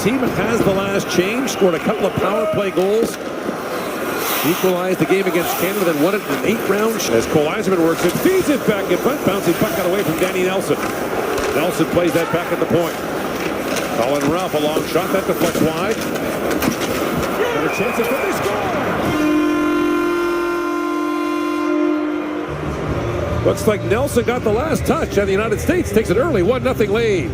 team has the last change, scored a couple of power play goals, equalized the game against Canada, then won it in an 8-round. As Cole Eiserman works it, feeds it back in front, bouncing puck got away from Danny Nelson. Nelson plays that back at the point. Colin Ralph, a long shot, that deflects wide. Got a chance at they score! Looks like Nelson got the last touch, and the United States takes it early, 1-0 lead.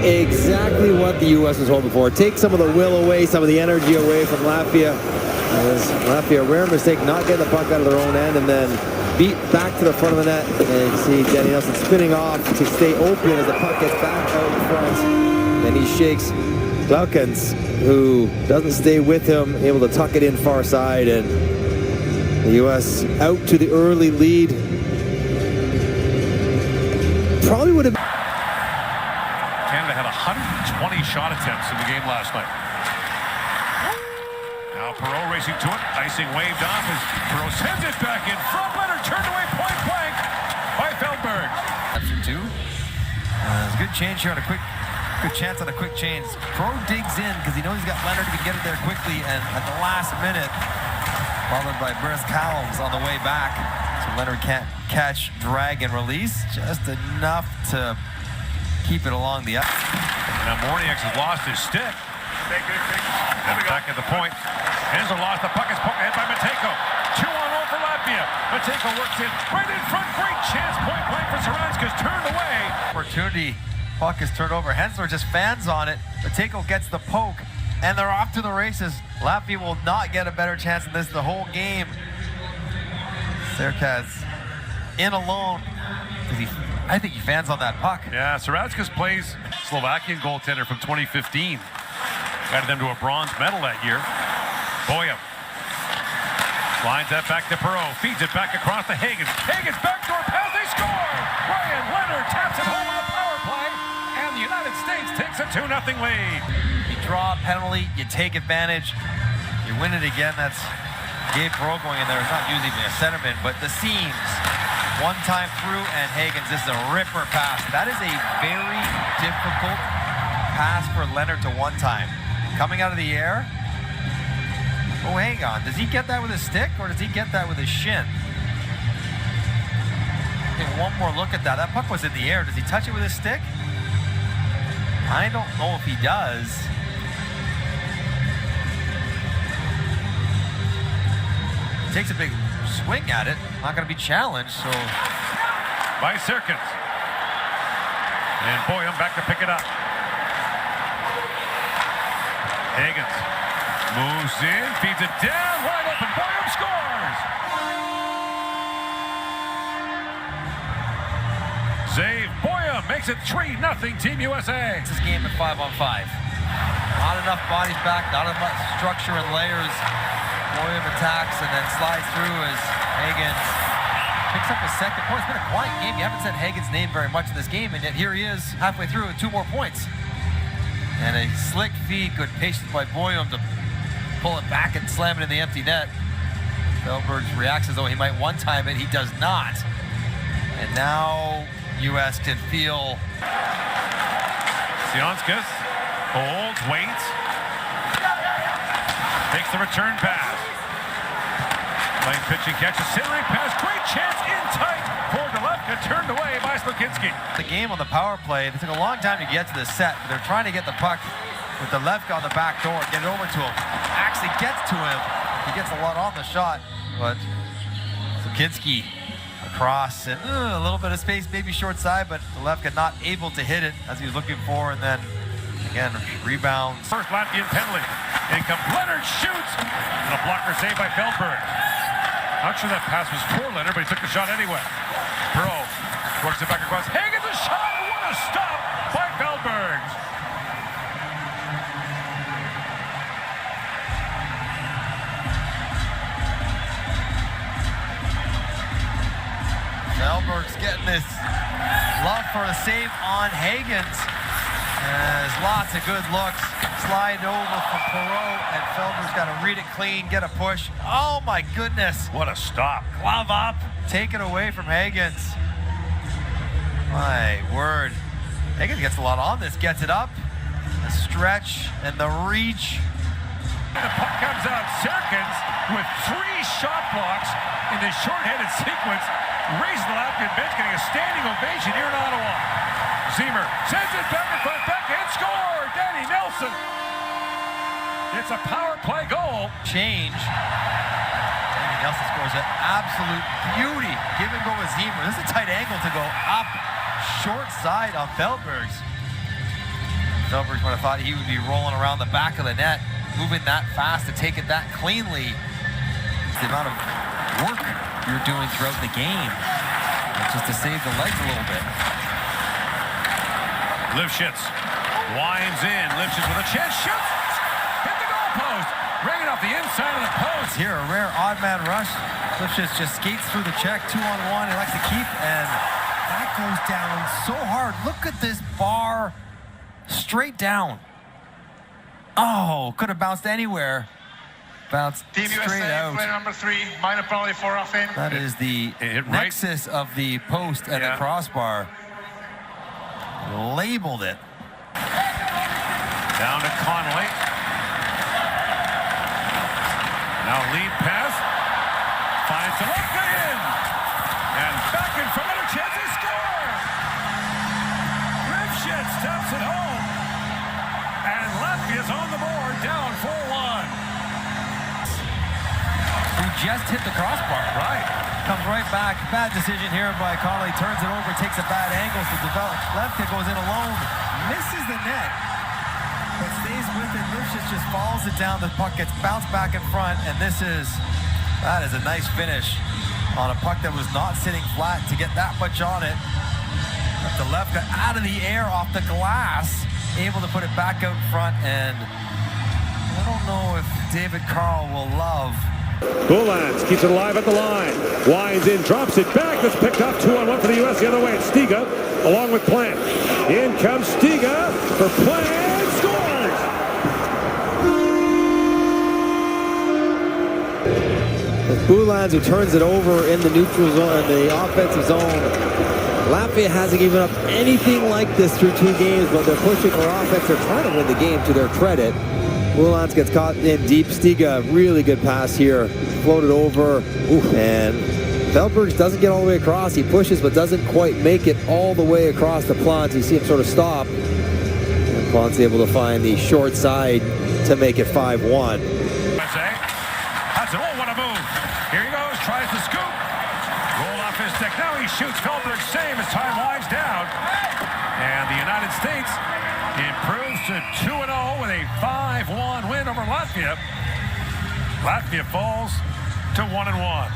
Exactly what the U.S. was hoping for. Take some of the will away, some of the energy away from Latvia. As Latvia, rare mistake, not getting the puck out of their own end, and then beat back to the front of the net. And you see Danny Nelson spinning off to stay open as the puck gets back out in front. Then he shakes Glaukens, who doesn't stay with him, able to tuck it in far side, and the U.S. out to the early lead. Probably would have. Canada had 120 shot attempts in the game last night. Now Perreault racing to it, icing waved off as Perreault sends it back in front. Leonard turned away point blank by Feldberg. After two, it's a good change here on a good chance on a quick change. Perreault digs in because he knows he's got Leonard who can get it there quickly, and at the last minute, followed by Briss Cowles on the way back, so Leonard can't catch, drag, and release just enough to keep it along the ice. Now Morniak has lost his stick. And back at the point. Hensler lost the puck. It's poked ahead by Matejko. 2-on-0 for Latvia. Matejko works in right in front. Great chance. Point blank for Saranskas. Turned away. Opportunity. Puck is turned over. Hensler just fans on it. Matejko gets the poke. And they're off to the races. Latvia will not get a better chance than this the whole game. Serkaz in alone. I think he fans on that puck. Yeah, Saranskas plays Slovakian goaltender from 2015. Guided them to a bronze medal that year. Boyum lines that back to Perreault. Feeds it back across to Hagens. Hagens backdoor pass. They score! Ryan Leonard taps it home on the power play. And the United States takes a 2-0 lead. You draw a penalty. You take advantage. You win it again. That's Gabe Perreault going in there. It's not usually a centerman, but the seams. One time through, and Hagens, this is a ripper pass. That is a very difficult pass for Leonard to one time. Coming out of the air. Oh, hang on. Does he get that with his stick, or does he get that with his shin? Take one more look at that. That puck was in the air. Does he touch it with his stick? I don't know if he does. He takes a big swing at it. Not going to be challenged, so. By Serkins. And Boyum back to pick it up. Hagens moves in, feeds it down, wide open. Boyum scores! Save. Boyum makes it 3-0 Team USA. This game at 5-on-5. Not enough bodies back, not enough structure and layers. Boyum attacks and then slides through as Hagens picks up his second point. It's been a quiet game. You haven't said Hagens' name very much in this game, and yet here he is halfway through with 2 more points. And a slick feed, good patience by Boyum to pull it back and slam it in the empty net. Feldberg reacts as though he might one-time it. He does not. And now U.S. can feel. Sionskis holds, waits. Takes the return pass. Lane pitching catches, centering pass, great chance in tight for Delevka, turned away by Slukinski. The game on the power play, it took a long time to get to the set, but they're trying to get the puck with Delevka on the back door, get it over to him. Actually gets to him. He gets a lot on the shot, but Slukinski across and a little bit of space, maybe short side, but Delevka not able to hit it as he was looking for, and then again, rebounds. First Latvian penalty. In comes Leonard, shoots, and a blocker save by Feldberg. Not sure that pass was for Leonard, but he took the shot anyway. Perreault works it back across. Hagens a shot, what a stop by Feldberg. Feldberg's getting this love for the save on Hagens. There's lots of good looks. Slide over from Perreault, and Feldberg's got to read it clean, get a push. Oh my goodness. What a stop. Glove up. Take it away from Hagens. My word. Hagen gets a lot on this, gets it up. The stretch and the reach. The puck comes out. Serkins with 3 shot blocks in this short-handed sequence. Raises the Latvian bench, getting a standing ovation here in Ottawa. Ziemer sends it back in front, backhand score! Danny Nelson. It's a power play goal. Change. Danny Nelson scores an absolute beauty. Give and go with Ziemer. This is a tight angle to go up. Short side on Feldbergs. Feldbergs would have thought he would be rolling around the back of the net, moving that fast to take it that cleanly. It's the amount of work you're doing throughout the game, just to save the legs a little bit. Lifshitz winds in. Lifshitz with a chance, shoots, hit the goal post, bringing off the inside of the post. Here, a rare odd man rush. Lifshitz just skates through the check, 2-on-1. He likes to keep, and that goes down so hard. Look at this bar, straight down. Oh, could have bounced anywhere. Bounced Team straight USA, out. player number 3, minor penalty for roughing. That is the nexus of the post and the crossbar. Labeled it. Down to Connolly. Now lead pass. Finds Salonka in. And back in front of a chance to score. Lifshitz taps it home. And Latvia's on the board, down 4-1. Who just hit the crossbar. Right. Comes right back. Bad decision here by Connolly. Turns it over, takes a bad angle to develop. Lefty goes in alone. Misses the net. But stays with it. Lifshitz just follows it down. The puck gets bounced back in front. And that is a nice finish on a puck that was not sitting flat to get that much on it. The left got out of the air off the glass. Able to put it back out in front. And I don't know if David Carl will love. Boulans keeps it alive at the line. Winds in, drops it back. It's picked up 2-on-1 for the U.S. The other way. It's Stiga along with Plant. In comes Stiga for Plant. Scores! It's Boulans who turns it over in the neutral zone, in the offensive zone. Latvia hasn't given up anything like this through 2 games, but they're pushing for offense. They're trying to win the game to their credit. Boulans gets caught in deep. Stiga, really good pass here. Floated over. And Feldbergs doesn't get all the way across. He pushes, but doesn't quite make it all the way across the Plants. You see him sort of stop. And Plants able to find the short side to make it 5-1. Hudson, oh, what a move. Here he goes, tries to scoop. Roll off his stick. Now he shoots. Feldbergs save as time winds down. And the United States improves to 2-0 with a 5-1 win over Latvia. Latvia falls to 1-1.